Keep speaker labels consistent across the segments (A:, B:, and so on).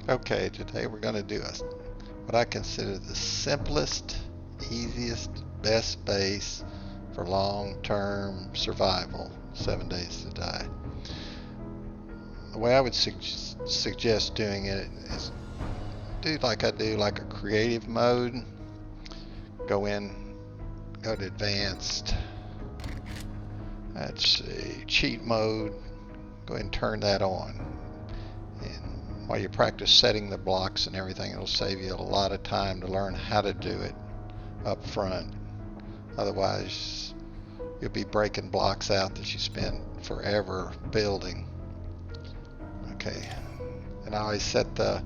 A: Okay, today we're going to do what I consider the simplest, easiest, best base for long-term survival, 7 days to die. The way I would suggest doing it is do like I do, like a creative mode. Go to advanced. Let's see, cheat mode. Go ahead and turn that on. And while you practice setting the blocks and everything, it'll save you a lot of time to learn how to do it up front. Otherwise, you'll be breaking blocks out that you spent forever building. Okay, and I always set the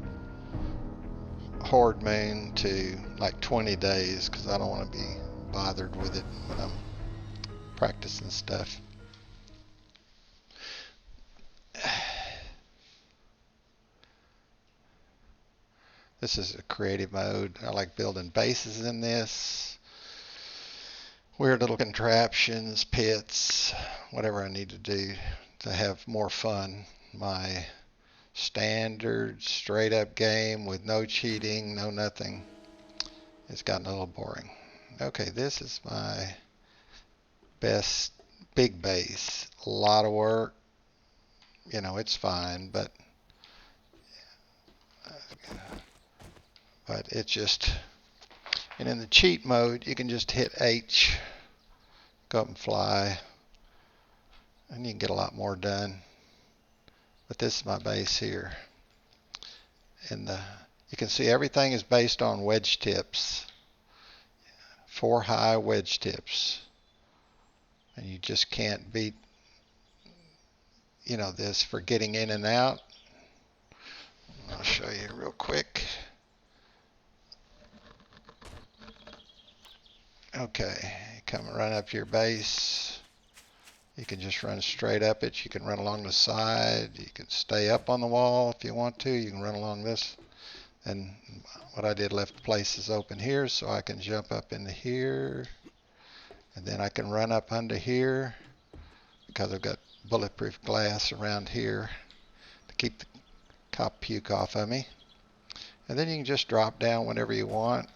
A: horde moon to like 20 days because I don't want to be bothered with it when I'm practicing stuff. This is a creative mode. I like building bases in this. Weird little contraptions, pits, whatever I need to do to have more fun. My standard straight up game with no cheating, no nothing. It's gotten a little boring. Okay, this is my best big base. A lot of work. You know, it's fine, but it's just, and in the cheat mode, you can just hit H, go up and fly, and you can get a lot more done. But this is my base here. And you can see everything is based on wedge tips. 4 high wedge tips. And you just can't beat, this for getting in and out. I'll show you real quick. Okay, come and run up your base. You can just run straight up it. You can run along the side. You can stay up on the wall if you want to. You can run along this. And what I did, left places open here so I can jump up into here. And then I can run up under here because I've got bulletproof glass around here to keep the cop puke off of me. And then you can just drop down whenever you want.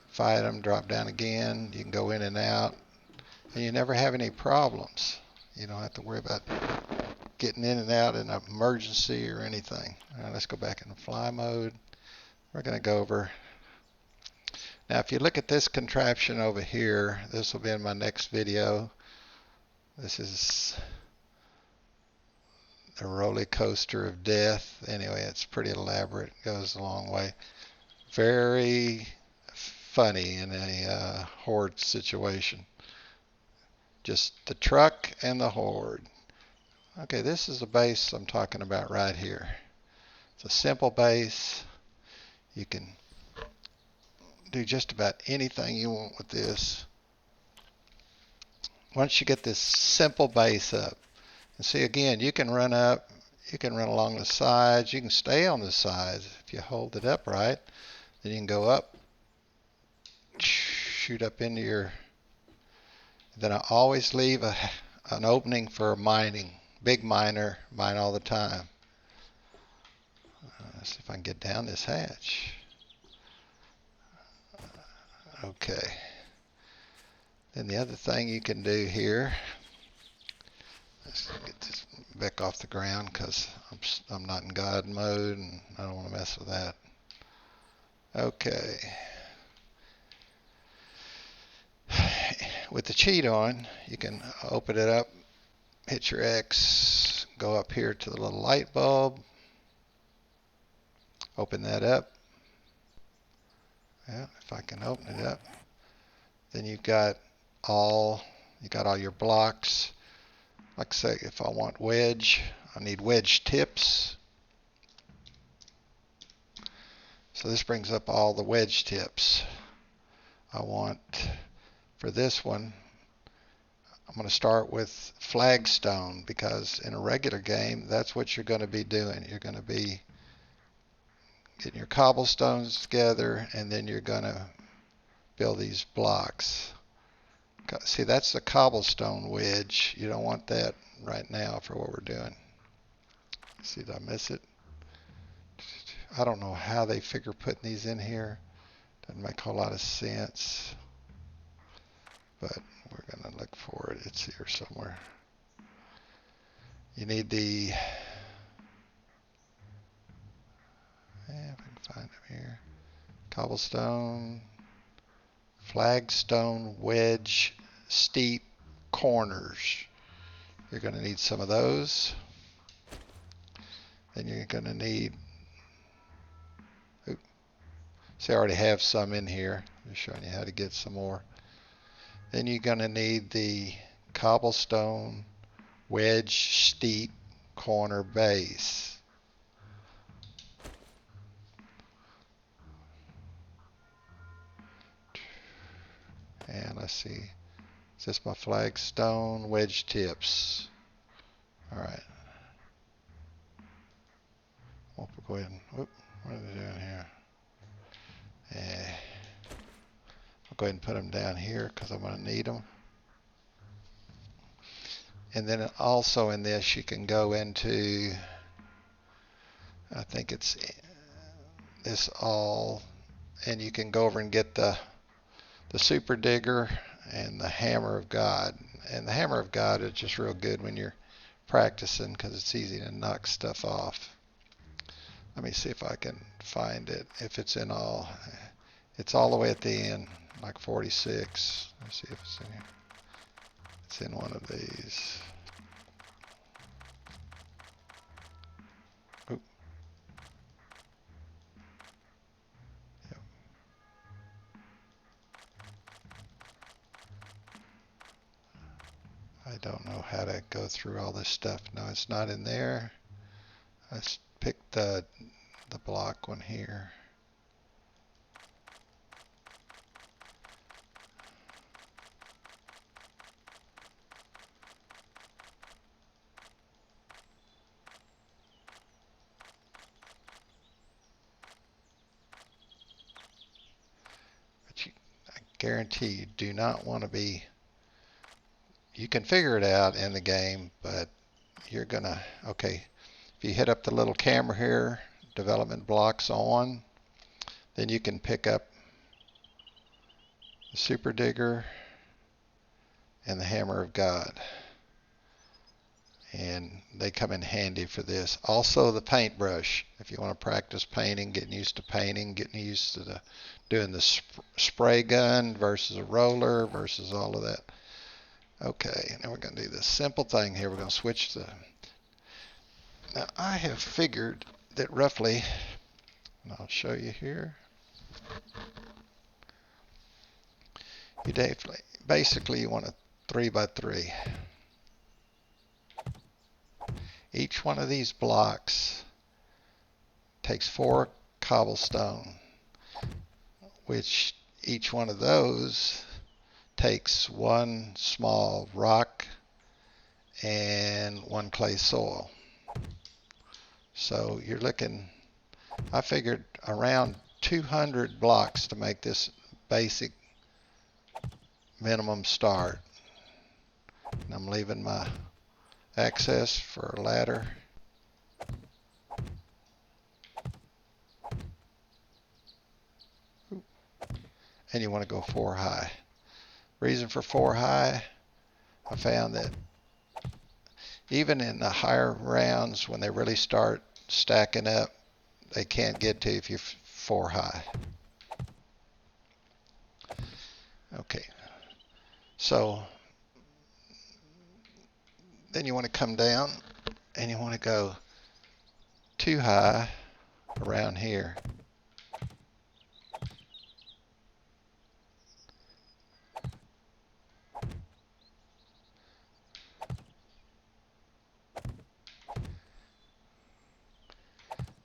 A: Fight them, drop down again. You can go in and out. And you never have any problems. You don't have to worry about getting in and out in an emergency or anything. All right, let's go back into fly mode. We're going to go over. Now, if you look at this contraption over here, this will be in my next video. This is the roller coaster of death. Anyway, it's pretty elaborate. Goes a long way. Very funny in a horde situation. Just the truck and the horde. Okay, this is the base I'm talking about right here. It's a simple base. You can do just about anything you want with this. Once you get this simple base up, and see again, you can run up, you can run along the sides, you can stay on the sides if you hold it up right. Then you can go up, shoot up into your. Then I always leave an opening for mining. Big miner, mine all the time. Let's see if I can get down this hatch. Okay. Then the other thing you can do here, let's get this back off the ground because I'm not in God mode and I don't want to mess with that. Okay. With the cheat on, you can open it up, hit your X, go up here to the little light bulb, open that up. Yeah, if I can open it up. Then you got all your blocks. Like I say, if I want wedge, I need wedge tips. So this brings up all the wedge tips. I want, for this one, I'm going to start with flagstone because in a regular game, that's what you're going to be doing. You're going to be getting your cobblestones together and then you're going to build these blocks. See, that's the cobblestone wedge. You don't want that right now for what we're doing. See, did I miss it? I don't know how they figure putting these in here. Doesn't make a whole lot of sense. But we're going to look for it. It's here somewhere. You need the, if I can find them here, cobblestone, flagstone, wedge, steep corners. You're going to need some of those. Then you're going to need, see, I already have some in here. Just showing you how to get some more. Then you're going to need the cobblestone, wedge, steep corner base. And let's see, is this my flagstone, wedge tips? All right. We'll go ahead and, whoop, what are they doing here? I'll go ahead and put them down here because I'm going to need them. And then also in this, you can go into, I think it's this all, and you can go over and get the super digger and the hammer of God. And the hammer of God is just real good when you're practicing because it's easy to knock stuff off. Let me see if I can find it. If it's in all, it's all the way at the end, like 46. Let's see if it's in here. It's in one of these. Oop. Yep. I don't know how to go through all this stuff. No, it's not in there. Let's pick the block one here. But I guarantee you do not want to be, you can figure it out in the game, but you're gonna, okay, if you hit up the little camera here, development blocks on, then you can pick up the super digger and the hammer of God. And they come in handy for this. Also the paintbrush, if you want to practice painting, getting used to painting, getting used to doing the spray gun versus a roller versus all of that. Okay, now we're going to do this simple thing here. We're going to switch the, now I have figured that roughly, and I'll show you here, you basically you want a 3x3. Each one of these blocks takes 4 cobblestone, which each one of those takes 1 small rock and 1 clay soil. So you're looking, I figured around 200 blocks to make this basic minimum start. And I'm leaving my access for a ladder. And you want to go 4 high. Reason for 4 high, I found that even in the higher rounds, when they really start stacking up, they can't get to if you're 4 high. Okay, so then you want to come down and you want to go 2 high around here.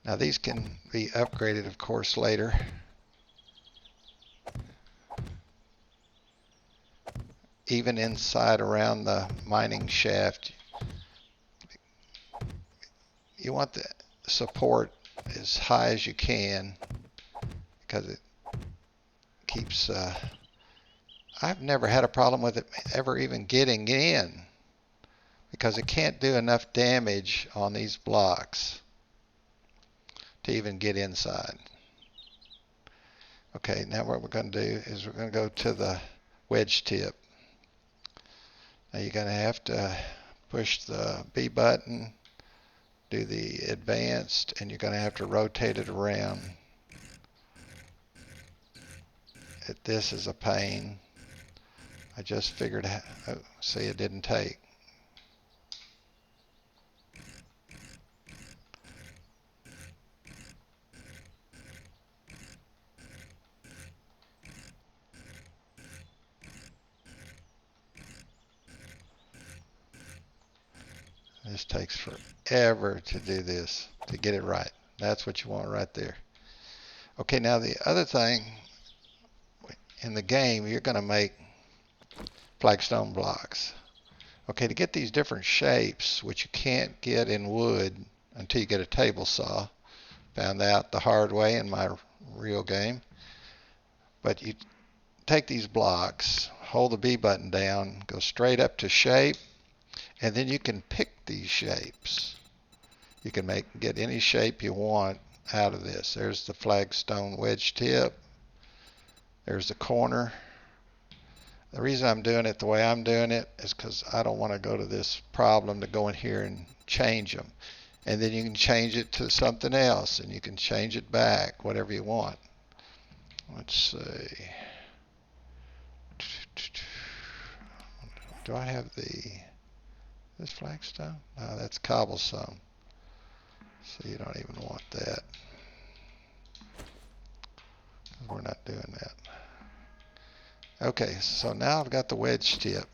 A: Now these can be upgraded, of course, later. Even inside around the mining shaft, you want the support as high as you can because it keeps, I've never had a problem with it ever even getting in because it can't do enough damage on these blocks to even get inside. Okay, now what we're going to do is we're going to go to the wedge tip. Now you're going to have to push the B button, do the advanced, and you're going to have to rotate it around. This is a pain. I just figured out, oh, see, it didn't take. This takes forever to do this, to get it right. That's what you want right there. Okay, now the other thing, in the game, you're going to make flagstone blocks. Okay, to get these different shapes, which you can't get in wood until you get a table saw, found out the hard way in my real game. But you take these blocks, hold the B button down, go straight up to shape, and then you can pick these shapes. You can get any shape you want out of this. There's the flagstone wedge tip. There's the corner. The reason I'm doing it the way I'm doing it is because I don't want to go to this problem to go in here and change them. And then you can change it to something else, and you can change it back, whatever you want. Let's see. Do I have this flagstone? No, that's cobblestone. So you don't even want that. We're not doing that. Okay, so now I've got the wedge tip.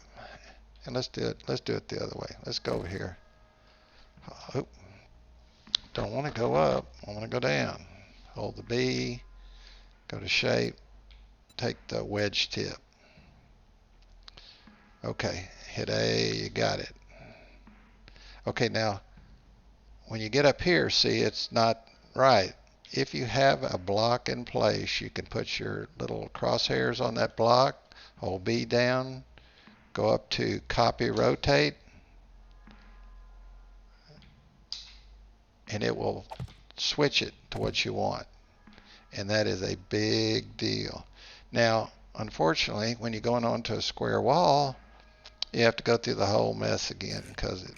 A: And let's do it the other way. Let's go over here. Oh, don't want to go up. I want to go down. Hold the B, go to shape, take the wedge tip. Okay, hit A, you got it. Okay, now when you get up here, see, it's not right. If you have a block in place, you can put your little crosshairs on that block, hold B down, go up to copy rotate, and it will switch it to what you want. And that is a big deal. Now, unfortunately, when you're going onto a square wall, you have to go through the whole mess again because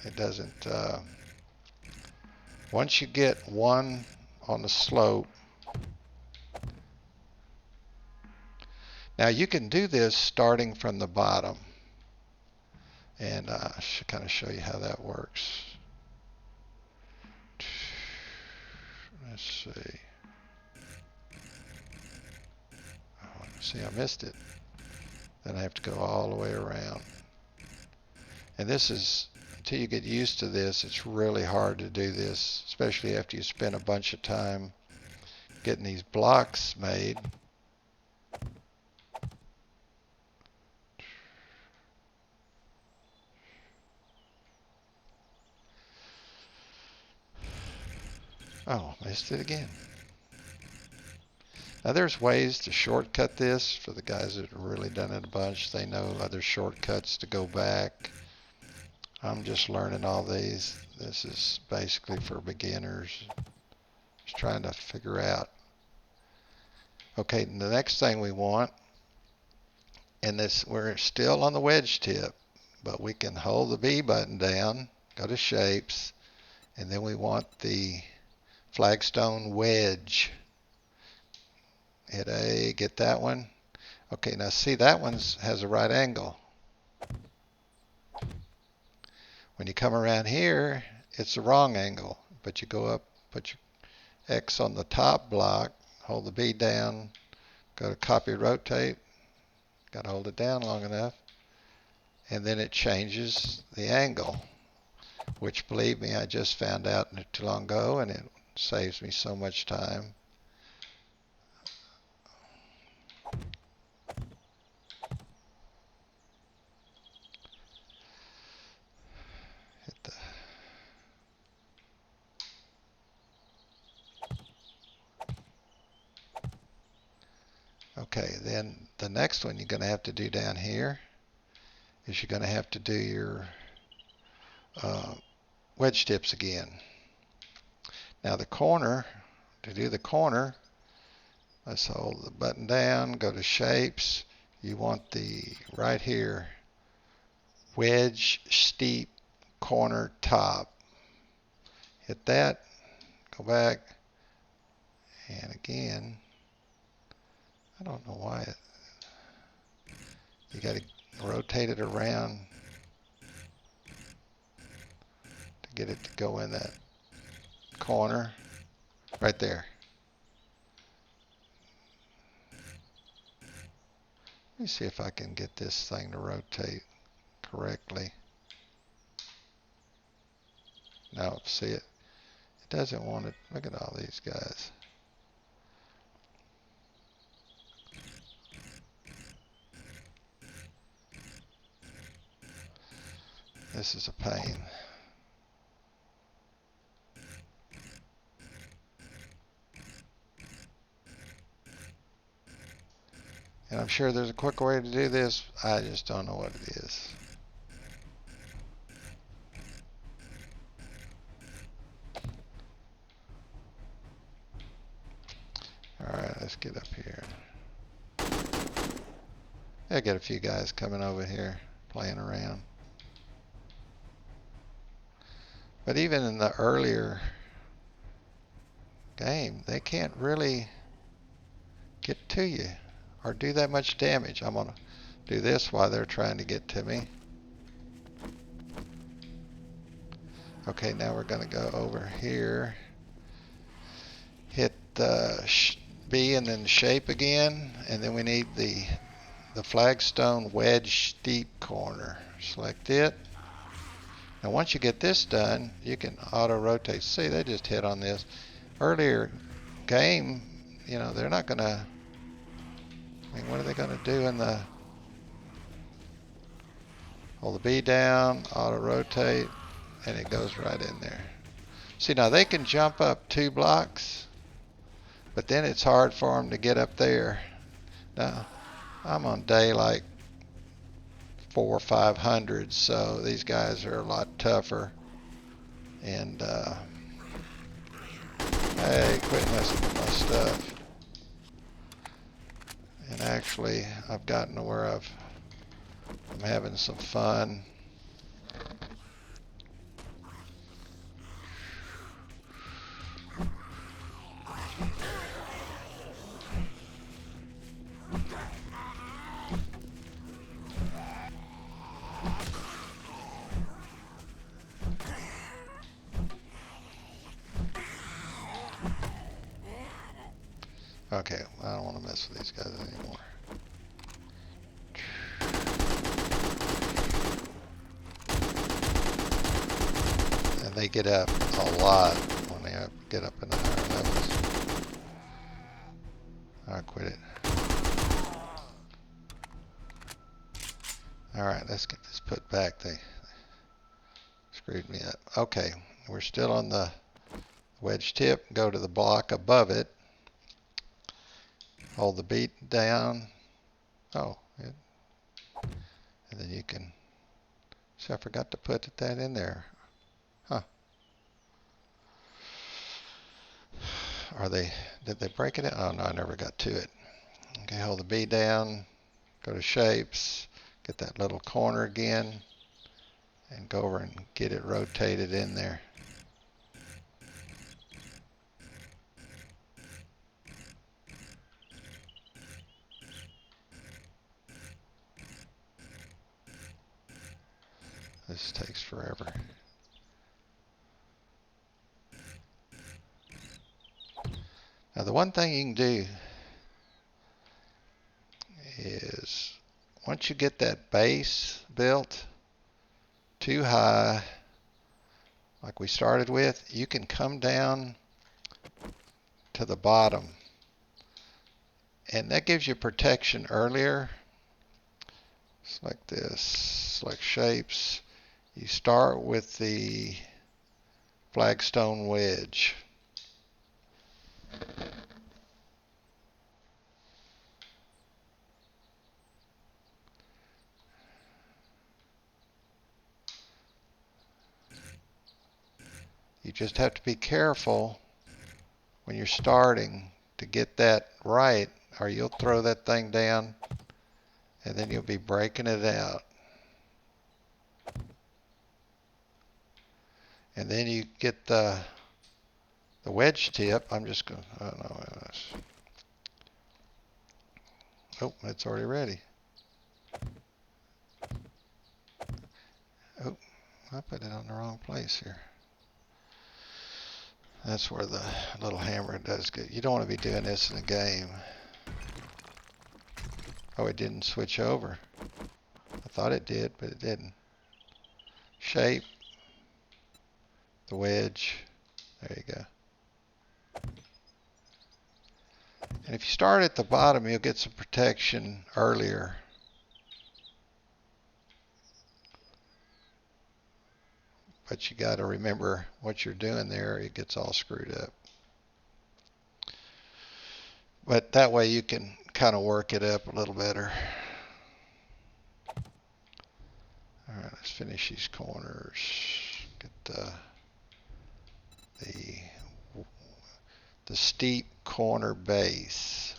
A: it doesn't. Once you get one on the slope, now you can do this starting from the bottom, and I should kind of show you how that works. Let's see. Oh, see, I missed it. Then I have to go all the way around. And this is, until you get used to this, it's really hard to do this, especially after you spend a bunch of time getting these blocks made. Oh, missed it again. Now there's ways to shortcut this for the guys that have really done it a bunch. They know other shortcuts to go back. I'm just learning all these. This is basically for beginners. Just trying to figure out. Okay, the next thing we want, and this, we're still on the wedge tip, but we can hold the B button down, go to shapes, and then we want the flagstone wedge. Hit A, get that one. Okay, now see, that one has a right angle. When you come around here, it's the wrong angle, but you go up, put your X on the top block, hold the B down, go to copy rotate, got to hold it down long enough, and then it changes the angle, which, believe me, I just found out not too long ago, and it saves me so much time. Okay, then the next one you're going to have to do down here is you're going to have to do your wedge tips again. Now the corner, to do the corner, let's hold the button down, go to shapes. You want the, right here, wedge steep corner top. Hit that, go back, and again, I don't know why you got to rotate it around to get it to go in that corner right there. Let me see if I can get this thing to rotate correctly. No, see it? It doesn't want it. Look at all these guys. This is a pain. And I'm sure there's a quicker way to do this. I just don't know what it is. Alright, let's get up here. I get a few guys coming over here playing around. But even in the earlier game, they can't really get to you or do that much damage. I'm going to do this while they're trying to get to me. Okay, now we're going to go over here. Hit B and then shape again. And then we need the flagstone wedge steep corner. Select it. Now once you get this done, you can auto rotate. See, they just hit on this. Earlier game, you know, they're not going to, I mean, what are they going to do in the, hold the B down, auto rotate, and it goes right in there. See, now they can jump up 2 blocks, but then it's hard for them to get up there. Now, I'm on day like 400 or 500, so these guys are a lot tougher. And, hey, quit messing with my stuff. And actually, I've gotten to where I'm having some fun. Okay, I don't want to mess with these guys anymore. And they get up a lot when they get up in the higher levels. I'll quit it. Alright, let's get this put back. They screwed me up. Okay, we're still on the wedge tip. Go to the block above it. Hold the beat down. Oh, and then you can, see, I forgot to put that in there. Huh. Did they break it? Oh no, I never got to it. Okay, hold the B down, go to shapes, get that little corner again, and go over and get it rotated in there. This takes forever. Now the one thing you can do is once you get that base built too high, like we started with, you can come down to the bottom. And that gives you protection earlier. Select this, select shapes. You start with the flagstone wedge. You just have to be careful when you're starting to get that right, or you'll throw that thing down and then you'll be breaking it out. And then you get the wedge tip. I'm just going to, oh, it's already ready. Oh, I put it on the wrong place here. That's where the little hammer does good. You don't want to be doing this in a game. Oh, it didn't switch over. I thought it did, but it didn't. Shape. The wedge. There you go. And if you start at the bottom, you'll get some protection earlier. But you got to remember what you're doing there. It gets all screwed up. But that way you can kind of work it up a little better. All right, let's finish these corners. Get the steep corner base.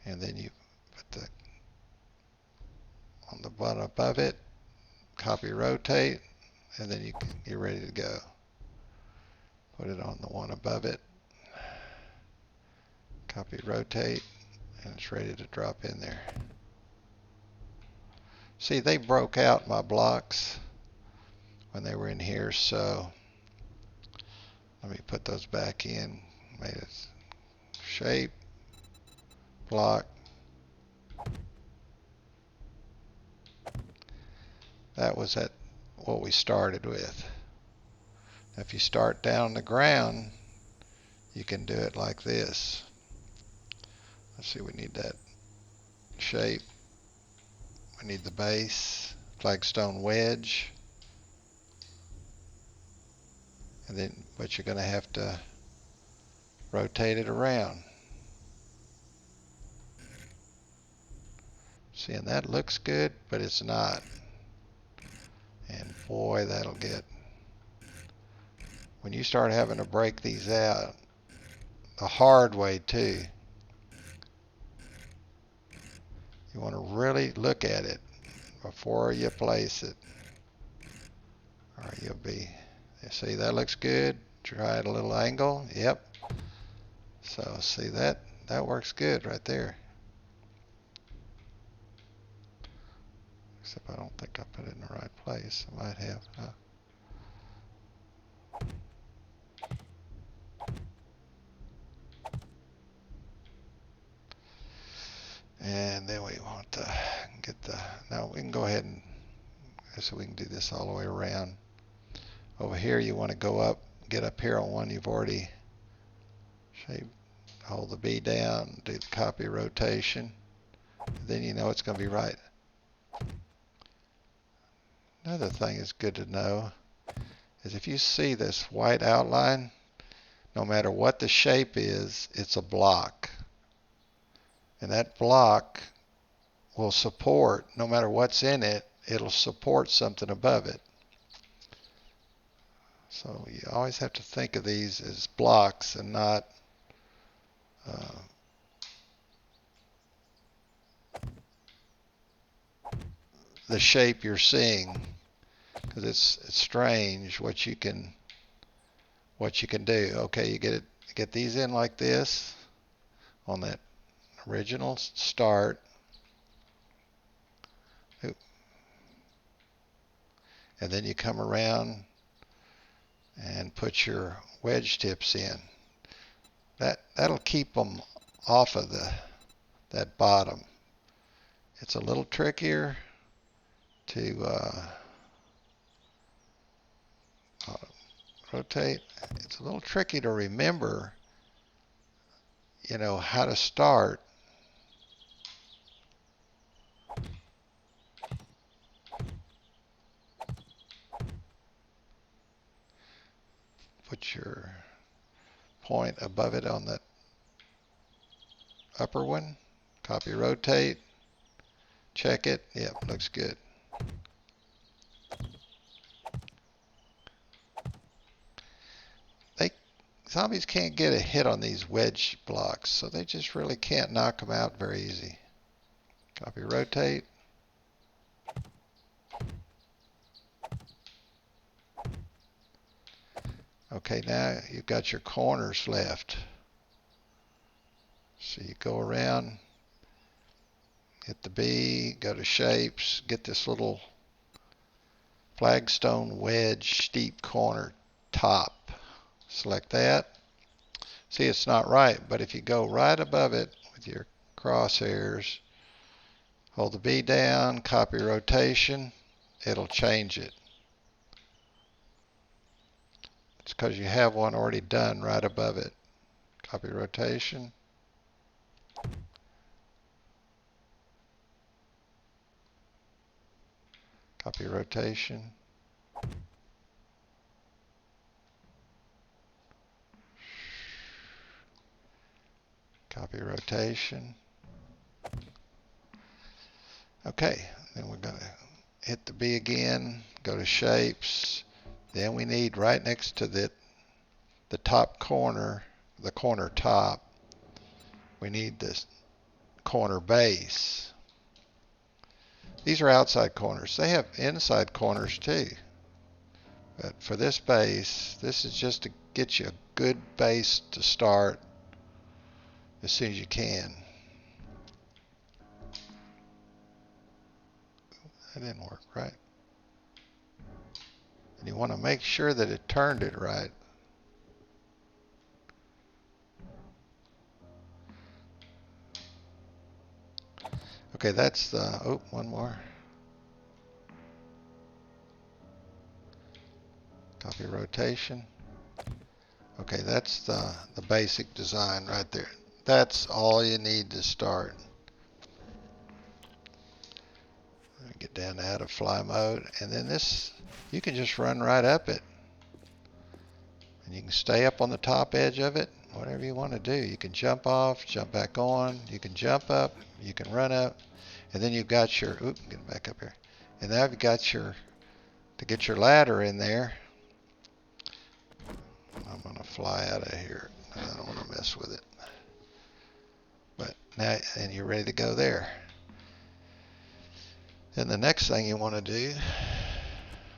A: And then you put on the button above it, copy rotate, and then you're ready to go. Put it on the one above it, copy rotate, and it's ready to drop in there. See, they broke out my blocks when they were in here, so let me put those back in. Made it shape, block. That was what we started with. If you start down the ground, you can do it like this. Let's see, we need that shape. We need the base, flagstone wedge. And then, but you're going to have to rotate it around. See, and that looks good, but it's not. And boy, that'll get, when you start having to break these out, the hard way too, you want to really look at it before you place it, or you'll be, you see, that looks good. Try it a little angle. Yep. So see, that works good right there. Except I don't think I put it in the right place. I might have. And then we want to get now we can go ahead and, so we can do this all the way around. Over here you want to go up, get up here on one you've already shaped, hold the B down, do the copy rotation, then you know it's going to be right. Another thing is good to know is if you see this white outline, no matter what the shape is, it's a block. And that block will support, no matter what's in it, it'll support something above it. So you always have to think of these as blocks and not the shape you're seeing, because it's strange what you can do. Okay, you get these in like this on that original start. And then you come around and put your wedge tips in. That'll keep them off of that bottom. It's a little trickier to rotate. It's a little tricky to remember, you know, how to start. Put your point above it on that upper one. Copy rotate. Check it. Yep, looks good. zombies can't get a hit on these wedge blocks, so they just really can't knock them out very easy. Copy, rotate. Okay, now you've got your corners left. So you go around, hit the B, go to shapes, get this little flagstone wedge steep corner top. Select that. See, it's not right, but if you go right above it with your crosshairs, hold the B down, copy rotation, it'll change it. It's because you have one already done right above it. Copy rotation. Copy rotation. Copy rotation. Okay, then we're going to hit the B again, go to shapes. Then we need right next to the top corner, the corner top, we need this corner base. These are outside corners. They have inside corners too. But for this base, this is just to get you a good base to start as soon as you can. That didn't work right. And you want to make sure that it turned it right. Okay, that's the, oh, one more. Copy rotation. Okay, that's the basic design right there. That's all you need to start. Get down to out of fly mode, and then this, you can just run right up it. And you can stay up on the top edge of it, whatever you want to do. You can jump off, jump back on, you can jump up, you can run up, and then you've got your, oops, get back up here. And now you've got your, to get your ladder in there, I'm going to fly out of here. I don't want to mess with it. But now, and you're ready to go there. Then the next thing you want to do,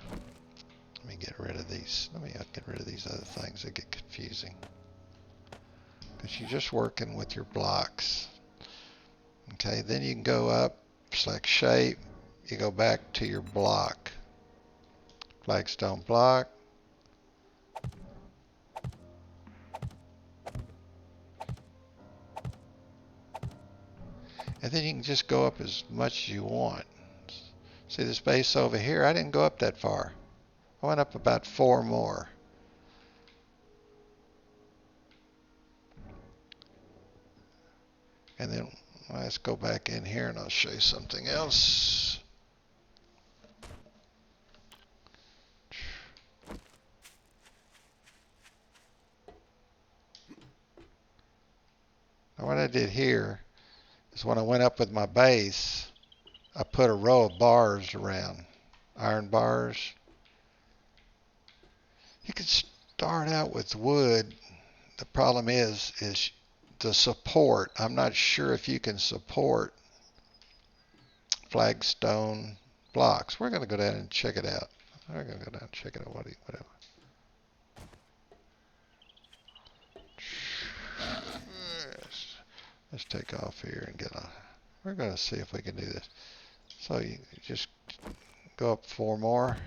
A: let me get rid of these. Let me get rid of these other things that get confusing. Because you're just working with your blocks. Okay, then you can go up, select shape, you go back to your block. Flagstone block. And then you can just go up as much as you want. See this base over here? I didn't go up that far. I went up about 4 more. And then let's go back in here and I'll show you something else. Now what I did here is when I went up with my base, I put a row of bars around, iron bars. You can start out with wood. The problem is the support. I'm not sure if you can support flagstone blocks. We're going to go down and check it out. We're going to go down and check it out. Whatever. Let's take off here and get on. We're going to see if we can do this. So you just go up 4 more.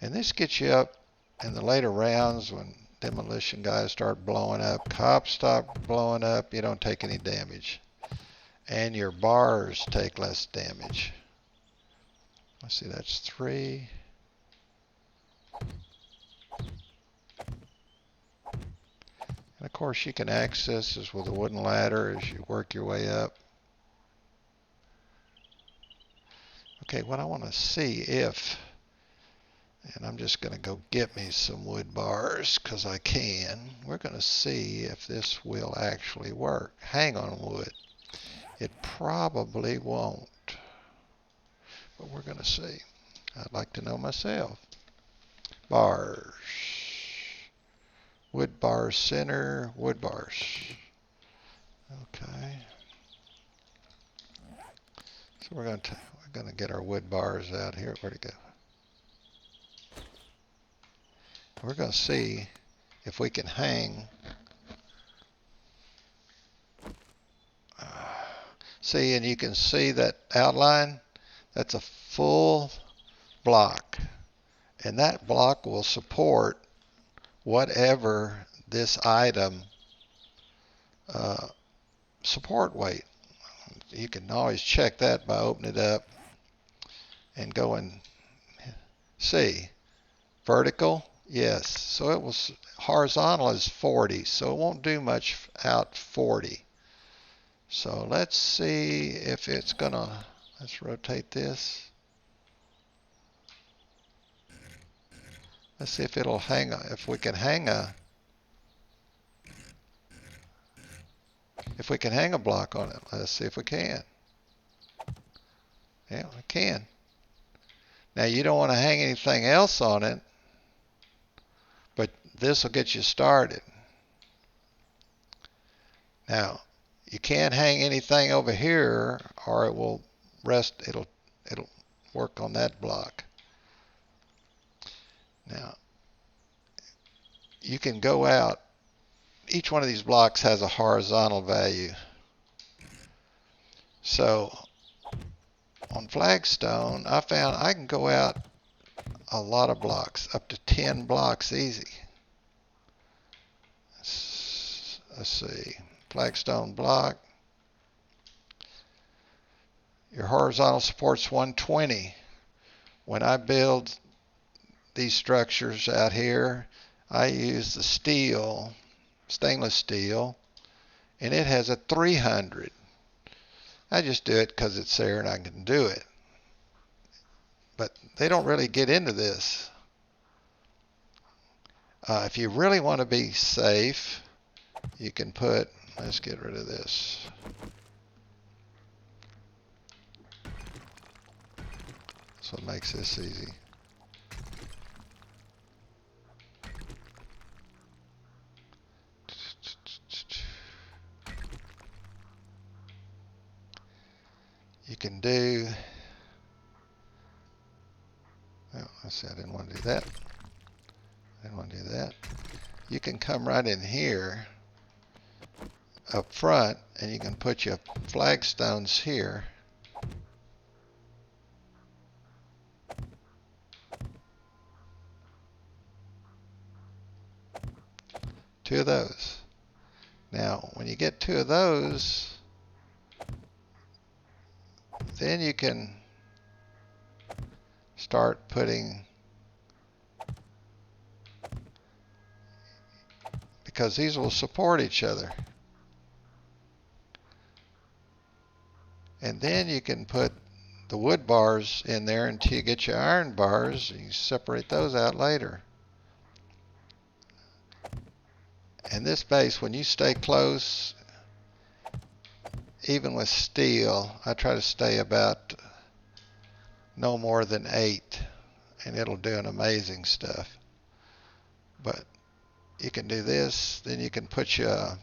A: And this gets you up in the later rounds when demolition guys start blowing up. Cops stop blowing up. You don't take any damage. And your bars take less damage. Let's see, that's 3. And of course you can access this with a wooden ladder as you work your way up. Okay, what I want to see if, and I'm just going to go get me some wood bars because I can. We're going to see if this will actually work. Hang on wood. It probably won't. but we're going to see. I'd like to know myself. Bars. Wood bars center, wood bars. Okay. So we're going to get our wood bars out here. Where'd it go? We're going to see if we can hang. See, and you can see that outline. That's a full block, and that block will support whatever this item support weight. You can always check that by opening it up and go and see. Vertical, yes. So it was horizontal is 40, so it won't do much out 40. So let's see if it's gonna, let's rotate this. Let's see if it'll hang, if we can hang a block on it. Let's see if we can. Yeah, we can. Now you don't want to hang anything else on it, but this will get you started. Now, you can't hang anything over here or it will rest, it'll work on that block. Now, you can go out, each one of these blocks has a horizontal value. So, on flagstone, I found I can go out a lot of blocks, up to 10 blocks easy. Let's see, flagstone block. Your horizontal support's 120. When I build these structures out here, I use the steel, stainless steel, and it has a 300. I just do it because it's there and I can do it. But they don't really get into this. If you really want to be safe, you can put, let's get rid of this. That's what makes this easy. You can do, well, let's see, I didn't want to do that. I didn't want to do that. You can come right in here up front and you can put your flagstones here. Two of those. Now, when you get two of those, then you can start putting, because these will support each other. And then you can put the wood bars in there until you get your iron bars. You separate those out later. And this base, when you stay close, even with steel, I try to stay about no more than 8, and it'll do an amazing stuff. But you can do this, then you can put your,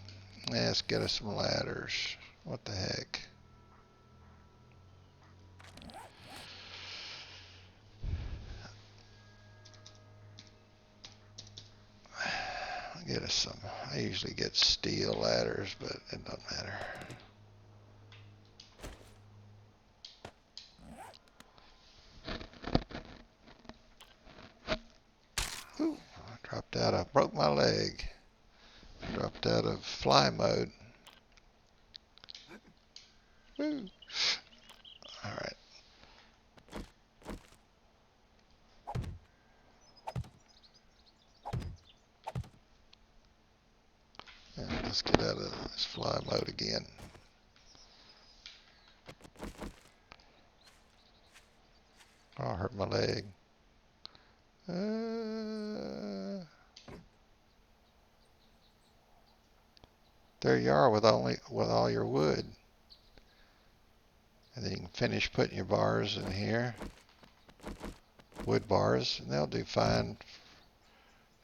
A: let's get us some ladders. What the heck? Get us some. I usually get steel ladders, but it doesn't matter. Ooh, I dropped out. I broke my leg. Dropped out of fly mode. Woo. All right. And let's get out of this fly mode again. Oh, I hurt my leg. There you are with all your wood. And then you can finish putting your bars in here. Wood bars, and they'll do fine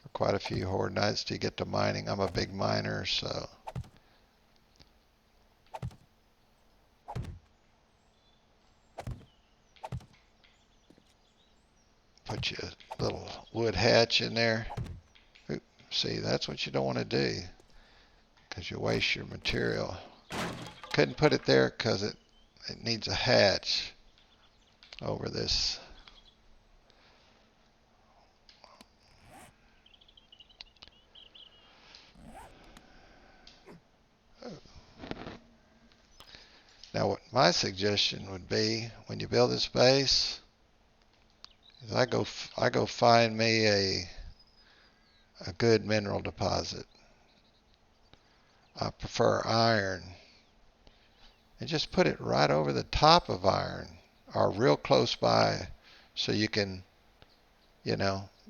A: for quite a few horde nights till you get to mining. I'm a big miner, so put you a little wood hatch in there. Oop, see, that's what you don't want to do because you waste your material. Couldn't put it there because it needs a hatch over this. Now what my suggestion would be when you build this base is I go find me a good mineral deposit. I prefer iron. And just put it right over the top of iron or real close by so you can,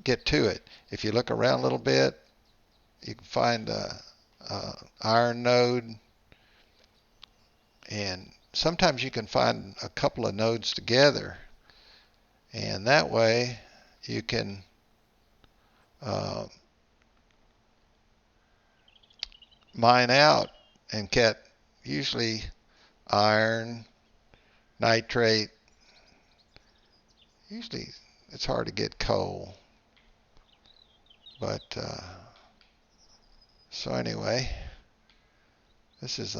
A: get to it. If you look around a little bit, you can find a iron node, and sometimes you can find a couple of nodes together, and that way you can mine out and get usually iron, nitrate. Usually it's hard to get coal, but so anyway, this is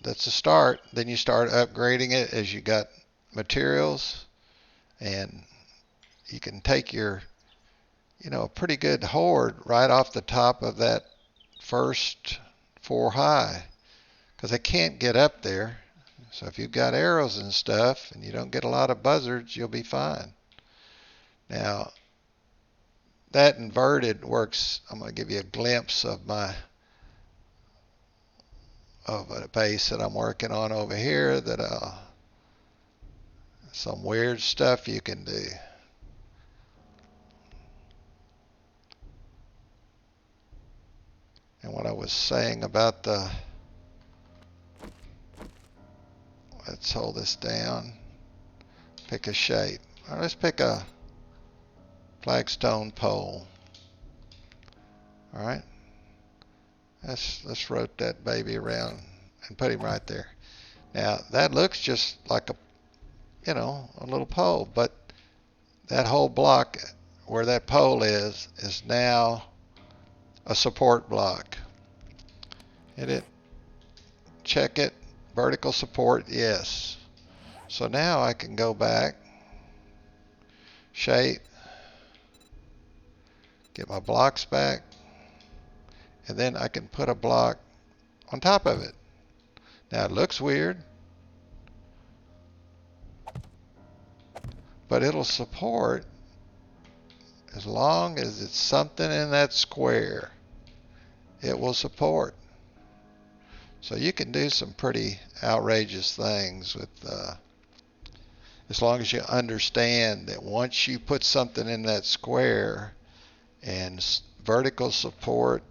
A: that's a start. Then you start upgrading it as you got materials, and you can take your, a pretty good horde right off the top of that first 4 high, because they can't get up there. So if you've got arrows and stuff and you don't get a lot of buzzards, you'll be fine. Now, that inverted works. I'm going to give you a glimpse of a base that I'm working on over here that some weird stuff you can do. And what I was saying about let's hold this down, pick a shape. All right, let's pick a flagstone pole. All right, let's rotate that baby around and put him right there. Now that looks just like a little pole, but that whole block where that pole is now a support block. Hit it, check it, vertical support, yes. So now I can go back, shape, get my blocks back, and then I can put a block on top of it. Now it looks weird, but it'll support as long as it's something in that square. It will support. So you can do some pretty outrageous things with as long as you understand that once you put something in that square and vertical support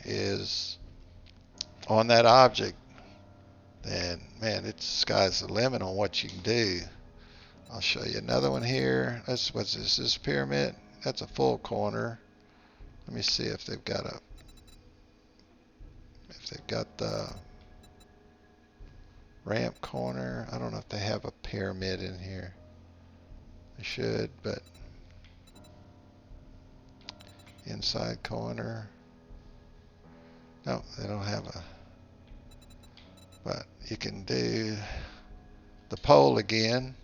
A: is on that object, then man, it's sky's the limit on what you can do. I'll show you another one here. What's this? This pyramid? That's a full corner. Let me see if they've got the ramp corner. I don't know if they have a pyramid in here. They should, but inside corner. No, they don't have but you can do the pole again.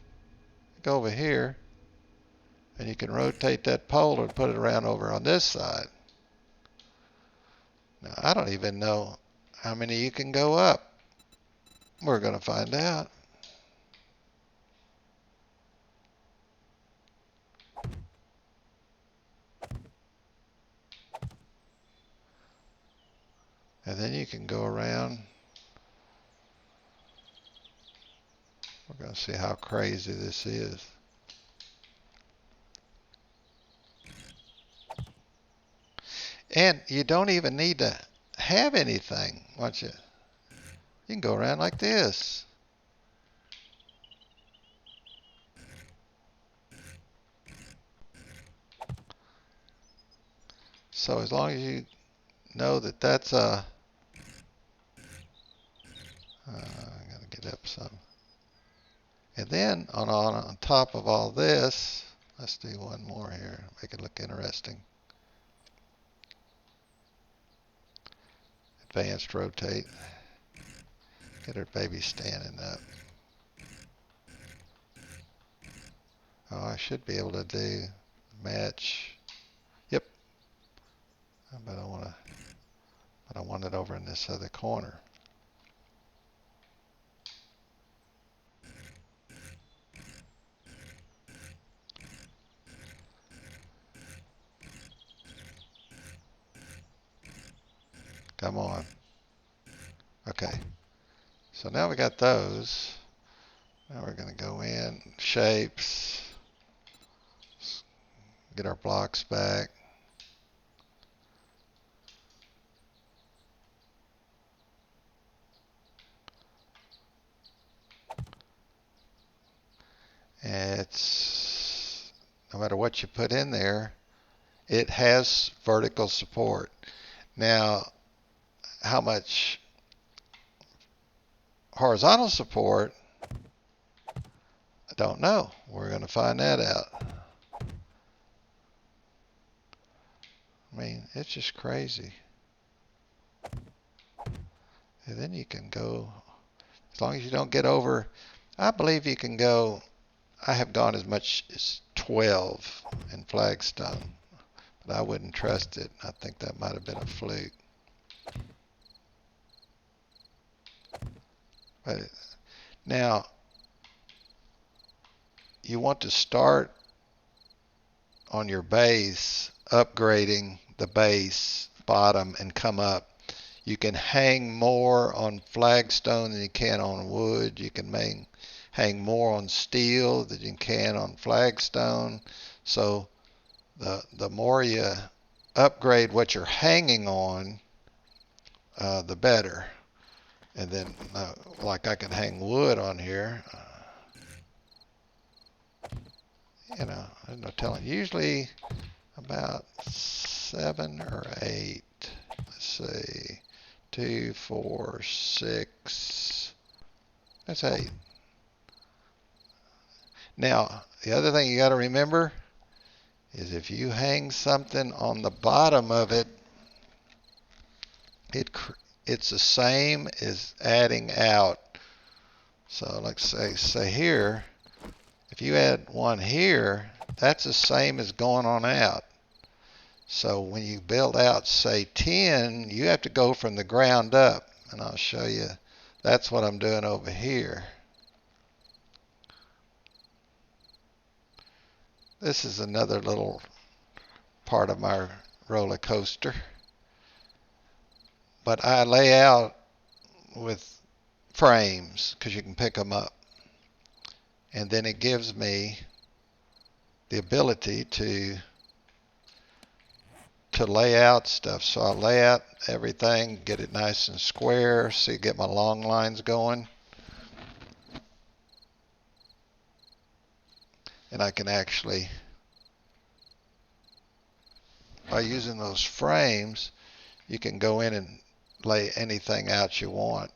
A: Go over here, and you can rotate that pole and put it around over on this side. Now, I don't even know how many you can go up. We're going to find out. And then you can go around. We're going to see how crazy this is. And you don't even need to have anything. Watch it. You can go around like this. So as long as you know that that's a, I gotta get up some. And then on top of all this, let's do one more here, make it look interesting. Advanced rotate. Get her baby standing up. Oh, I should be able to do match. Yep. But I want it over in this other corner. Come on. Okay. So now we got those. Now we're going to go in, shapes, get our blocks back. It's, no matter what you put in there, it has vertical support. Now, how much horizontal support, I don't know. We're going to find that out. I mean, it's just crazy. And then you can go, as long as you don't get over, I believe you can go, I have gone as much as 12 in flagstone, but I wouldn't trust it. I think that might have been a fluke. But now, you want to start on your base, upgrading the base bottom and come up. You can hang more on flagstone than you can on wood. You can hang more on steel than you can on flagstone. So the more you upgrade what you're hanging on, the better. And then, like I can hang wood on here. You know, there's no telling. Usually about 7 or 8. Let's see. 2, 4, 6. That's 8. Now, the other thing you got to remember is if you hang something on the bottom of it, it's the same as adding out. So like say here, if you add one here, that's the same as going on out. So when you build out, say 10, you have to go from the ground up. And I'll show you, that's what I'm doing over here. This is another little part of my roller coaster. But I lay out with frames because you can pick them up. And then it gives me the ability to lay out stuff. So I lay out everything, get it nice and square, so you get my long lines going. And I can actually, by using those frames, you can go in and lay anything out you want.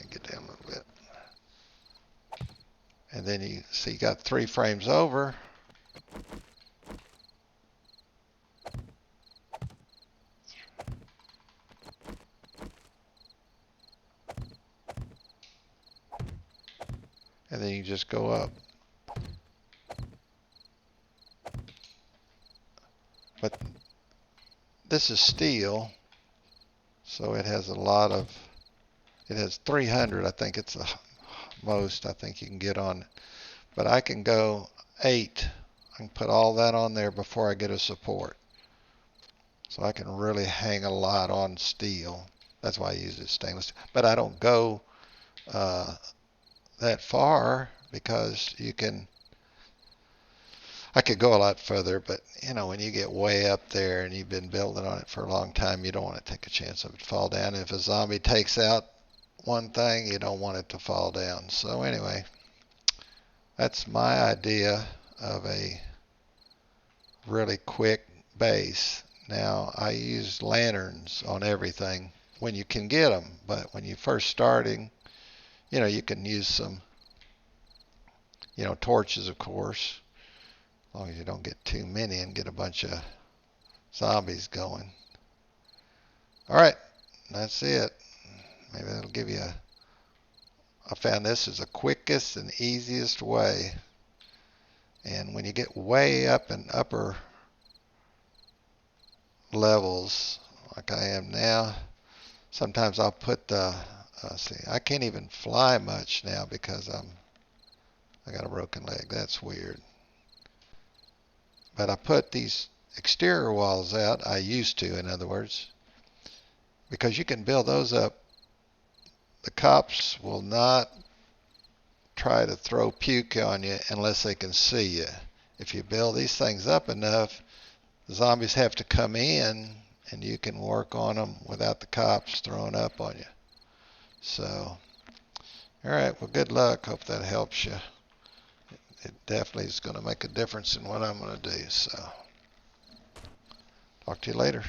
A: Get down a little bit. And then you see you got 3 frames over. And then you just go up. But this is steel, so it has a lot of, it has 300, I think it's the most I think you can get on it. But I can go 8. I can put all that on there before I get a support. So I can really hang a lot on steel. That's why I use it stainless. But I don't go that far because you can, I could go a lot further, but you know, when you get way up there and you've been building on it for a long time, you don't want to take a chance of it fall down. If a zombie takes out one thing, you don't want it to fall down. So anyway, that's my idea of a really quick base. Now, I use lanterns on everything when you can get them, but when you're first starting, you know, you can use some, you know, torches, of course, as long as you don't get too many and get a bunch of zombies going. All right, that's it. Maybe that'll give you a, I found this is the quickest and easiest way. And when you get way up in upper levels, like I am now, sometimes I'll put the, see, I can't even fly much now because I got a broken leg. That's weird. But I put these exterior walls out, I used to, in other words, because you can build those up. The cops will not try to throw puke on you unless they can see you. If you build these things up enough, the zombies have to come in and you can work on them without the cops throwing up on you. So, all right, well, good luck. Hope that helps you. It definitely is going to make a difference in what I'm going to do. So, talk to you later.